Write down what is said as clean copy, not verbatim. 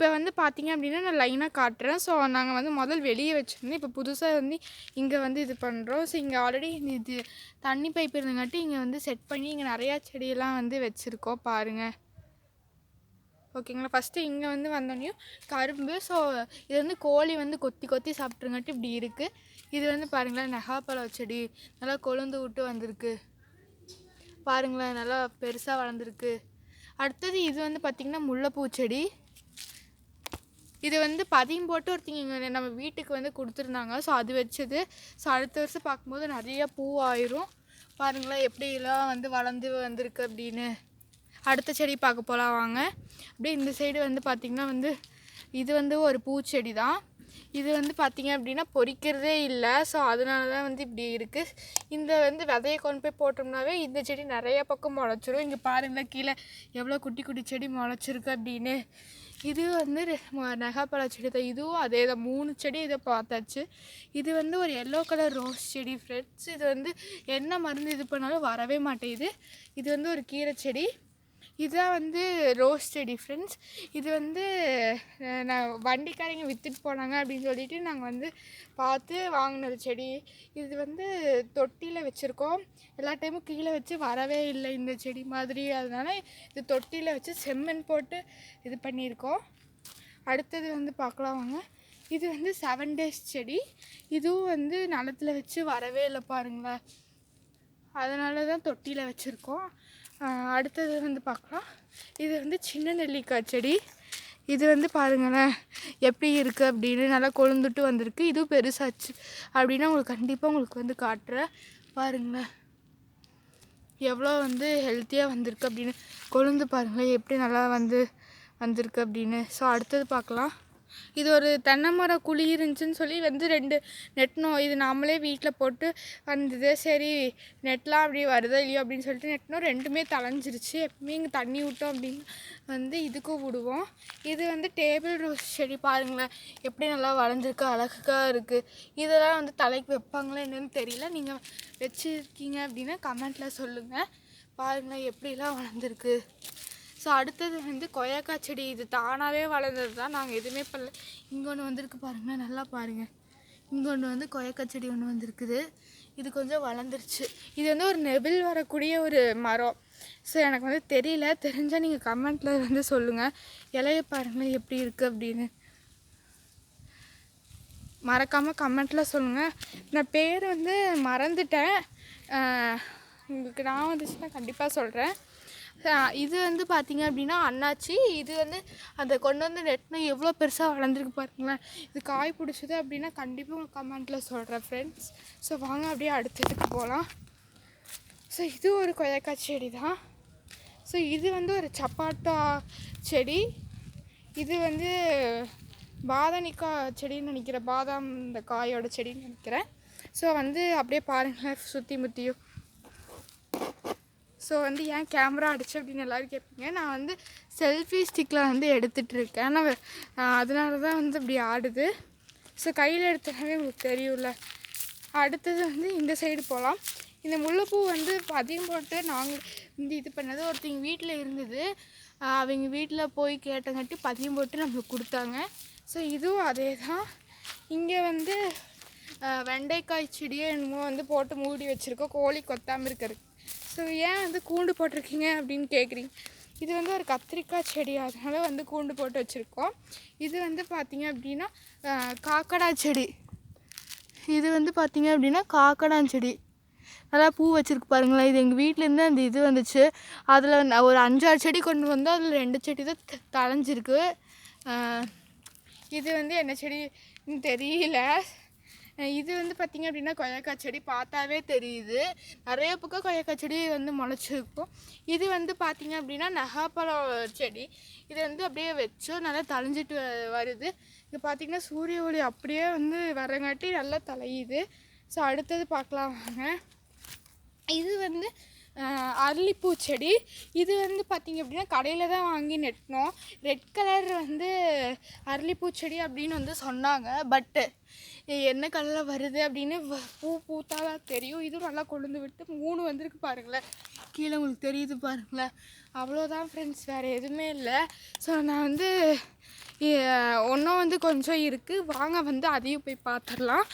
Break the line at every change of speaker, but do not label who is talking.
இப்போ வந்து பார்த்திங்க அப்படின்னா நான் லைனாக காட்டுறேன். ஸோ நாங்கள் வந்து முதல் வெளியே வச்சுருந்தோம். இப்போ புதுசாக வந்து இங்கே வந்து இது பண்ணுறோம். ஸோ இங்கே ஆல்ரெடி இது தண்ணி பைப் இருந்தங்காட்டி இங்கே வந்து செட் பண்ணி இங்கே நிறையா செடியெல்லாம் வந்து வச்சுருக்கோம் பாருங்கள். ஓகேங்களா. ஃபஸ்ட்டு இங்கே வந்து வந்தோடனையும் கரும்பு. ஸோ இது வந்து கோழி வந்து கொத்தி கொத்தி சாப்பிட்ருங்காட்டி இப்படி இருக்குது. இது வந்து பாருங்களேன் நெகாப்பழம் செடி நல்லா கொழுந்து விட்டு வந்திருக்கு பாருங்களேன், நல்லா பெருசாக வளர்ந்துருக்கு. அடுத்தது இது வந்து பார்த்திங்கன்னா முல்லைப்பூ செடி. இது வந்து பதியம் போட்டு ஒருத்திங்க இங்கே நம்ம வீட்டுக்கு வந்து கொடுத்துருந்தாங்க. ஸோ அது வச்சது. ஸோ அடுத்த வருஷம் பார்க்கும்போது நிறைய பூ ஆயிரும். பாருங்களேன் எப்படிலாம் வந்து வளர்ந்து வந்திருக்கு அப்படின்னு. அடுத்த செடி பார்க்க போகலாம் வாங்க. அப்படியே இந்த சைடு வந்து பார்த்திங்கன்னா வந்து இது வந்து ஒரு பூச்செடி தான். இது வந்து பார்த்திங்க அப்படின்னா பொறிக்கிறதே இல்லை. ஸோ அதனால தான் வந்து இப்படி இருக்குது. இந்த வந்து விதையை கொண்டு போய் போட்டோம்னாவே இந்த செடி நிறைய பக்கம் முளைச்சிரும். இங்கே பாருங்களேன் கீழே எவ்வளோ குட்டி குட்டி செடி முளைச்சிருக்கு அப்படின்னு. இது வந்து நெகாப்பழ செடி தான். இதுவும் அதே தான். 3 செடி இதை பார்த்தாச்சு. இது வந்து ஒரு எல்லோ கலர் ரோஸ் செடி ஃப்ரெண்ட்ஸ். இது வந்து என்ன மருந்து இது பண்ணாலும் வரவே மாட்டேங்குது. இது வந்து ஒரு கீரை செடி. இதுதான் வந்து ரோஸ் செடி ஃப்ரெண்ட்ஸ். இது வந்து நான் வண்டிக்காரங்க விற்றுட்டு போனாங்க அப்படின்னு சொல்லிட்டு நாங்கள் வந்து பார்த்து வாங்கினது செடி. இது வந்து தொட்டியில் வச்சுருக்கோம். எல்லா டைமும் கீழே வச்சு வரவே இல்லை இந்த செடி மாதிரி. அதனால் இது தொட்டியில் வச்சு செம்மண் போட்டு இது பண்ணியிருக்கோம். அடுத்தது வந்து பார்க்கலாம் வாங்க. இது வந்து 7 டேஸ் செடி. இதுவும் வந்து நிலத்தில் வச்சு வரவே இல்லை பாருங்களேன். அதனால தான் தொட்டியில் வச்சுருக்கோம். அடுத்தது வந்து பார்க்கலாம். இது வந்து சின்ன நெல்லிக்காய் செடி. இது வந்து பாருங்களேன் எப்படி இருக்குது அப்படின்னு நல்லா கொழுந்துட்டு வந்திருக்கு. இதுவும் பெருசாச்சு அப்படின்னா உங்களுக்கு கண்டிப்பாக உங்களுக்கு வந்து காட்டுறேன் பாருங்களேன் எவ்வளோ வந்து ஹெல்த்தியாக வந்திருக்கு அப்படின்னு. கொழுந்து பாருங்களேன் எப்படி நல்லா வந்திருக்கு அப்படின்னு. ஸோ அடுத்தது பார்க்கலாம். இது ஒரு தென்னை மரம் குழி இருந்துச்சுன்னு சொல்லி வந்து 2 நெட்டினோம். இது நாமளே வீட்டில் போட்டு வந்தது. சரி நெட்லாம் அப்படி வருதோ இல்லையோ அப்படின்னு சொல்லிட்டு நெட்டினோம். 2மே தளைஞ்சிருச்சு. எப்பவுமே இங்கே தண்ணி விட்டோம் அப்படின்னு வந்து இதுக்கும் விடுவோம். இது வந்து டேபிள் ரோஸ் செடி பாருங்களேன் எப்படி நல்லா வளர்ந்துருக்கு, அழகாக இருக்குது. இதெல்லாம் வந்து தலைக்கு வைப்பாங்களா என்னன்னு தெரியல. நீங்கள் வச்சுருக்கீங்க அப்படின்னா கமெண்ட்டில் சொல்லுங்கள். பாருங்களேன் எப்படிலாம் வளர்ந்துருக்கு. ஸோ அடுத்தது வந்து கொய்யாக்காய் செடி. இது தானாகவே வளர்ந்தது தான். நாங்கள் எதுவுமே பண்ணல. இங்கே ஒன்று வந்திருக்கு பாருங்கள், நல்லா பாருங்கள். இங்கே ஒன்று வந்து கொய்யாக்காய் செடி ஒன்று வந்திருக்குது. இது கொஞ்சம் வளர்ந்துருச்சு. இது வந்து ஒரு நெபிள் வரக்கூடிய ஒரு மரம். ஸோ எனக்கு வந்து தெரியல. தெரிஞ்சால் நீங்கள் கமெண்ட்டில் வந்து சொல்லுங்கள். இலைய பாருங்கள் எப்படி இருக்குது அப்படின்னு. மறக்காமல் கமெண்ட்டில் சொல்லுங்கள். நான் பேர் வந்து மறந்துட்டேன். உங்களுக்கு நான் வந்துச்சுன்னா கண்டிப்பாக சொல்கிறேன். இது வந்து பார்த்திங்க அப்படின்னா அண்ணாச்சி. இது வந்து அந்த கொண்டு வந்து நெட்னா எவ்வளோ பெருசாக வளர்ந்துருக்கு பாருங்களேன். இது காய் பிடிச்சது அப்படின்னா கண்டிப்பாக உங்களுக்கு கமெண்ட்டில் சொல்கிறேன் ஃப்ரெண்ட்ஸ். ஸோ வாங்க அப்படியே அடுத்ததுக்கு போகலாம். ஸோ இது ஒரு கொய்யாக்காய் செடி தான். ஸோ இது வந்து ஒரு சப்பாட்டா செடி. இது வந்து பாதாமிக்காய் செடின்னு நினைக்கிறேன். பாதாம் இந்த காயோட செடின்னு நினைக்கிறேன். ஸோ வந்து அப்படியே பாருங்களேன் சுற்றி முற்றியும். ஸோ வந்து ஏன் கேமரா அடிச்சு அப்படின்னு எல்லோரும் கேட்பீங்க. நான் வந்து செல்ஃபி ஸ்டிக்கில் வந்து எடுத்துகிட்ருக்கேன். ஆனால் அதனால தான் வந்து இப்படி ஆடுது. ஸோ கையில் எடுத்தனாவே உங்களுக்கு தெரியும்ல. அடுத்தது வந்து இந்த சைடு போகலாம். இந்த முல்லைப்பூ வந்து பதியம் போட்டு நாங்கள் வந்து இது பண்ணது ஒருத்தங்க வீட்டில் இருந்தது. அவங்க வீட்டில் போய் கேட்டங்காட்டி பதியம் போட்டு நம்மளுக்கு கொடுத்தாங்க. ஸோ இதுவும் அதே தான். இங்கே வந்து வெண்டைக்காய் செடியை என்னமோ வந்து போட்டு மூடி வச்சுருக்கோம் கோழி கொத்தாமல் இருக்கிறதுக்கு. ஸோ ஏன் வந்து கூண்டு போட்டிருக்கீங்க அப்படின்னு கேட்குறீங்க. இது வந்து ஒரு கத்திரிக்காய் செடி, அதனால் வந்து கூண்டு போட்டு வச்சுருக்கோம். இது வந்து பார்த்திங்க அப்படின்னா காக்கடா செடி. இது வந்து பார்த்திங்க அப்படின்னா காக்கடான் செடி நல்லா பூ வச்சுருக்கு பாருங்களேன். இது எங்கள் வீட்டிலேருந்து அந்த இது வந்துச்சு. அதில் ஒரு 5-6 செடி கொண்டு வந்து அதில் 2 செடி தான் தளைஞ்சிருக்கு. இது வந்து என்ன செடின்னு தெரியல. இது வந்து பார்த்திங்க அப்படின்னா கொய்யாக்காய் செடி பார்த்தாவே தெரியுது. நிறைய பக்கம் கொய்யாக்காய் செடி வந்து முளைச்சிருக்கும். இது வந்து பார்த்திங்க அப்படின்னா நெகாப்பழம் செடி. இது வந்து அப்படியே வச்சோம் நல்லா தளைஞ்சிட்டு வருது. இது பார்த்திங்கன்னா சூரிய ஒளி அப்படியே வந்து வரங்காட்டி நல்லா தலையுது. ஸோ அடுத்தது பார்க்கலாம் வாங்க. இது வந்து அரளிப்பூ செடி. இது வந்து பார்த்திங்க அப்படின்னா கடையில் தான் வாங்கி நெட்டினோம். ரெட் கலர் வந்து அரளிப்பூ செடி அப்படின்னு வந்து சொன்னாங்க. பட்டு என்ன கலரில் வருது அப்படின்னு பூ பூத்தாதான் தெரியும். இதுவும் நல்லா கொழுந்து விட்டு 3 வந்திருக்கு பாருங்களேன். கீழே உங்களுக்கு தெரியுது பாருங்களேன். அவ்வளோதான் ஃப்ரெண்ட்ஸ், வேறு எதுவுமே இல்லை. ஸோ நான் வந்து இன்னும் வந்து கொஞ்சம் இருக்குது, வாங்க வந்து அதையும் போய் பார்த்துடலாம்.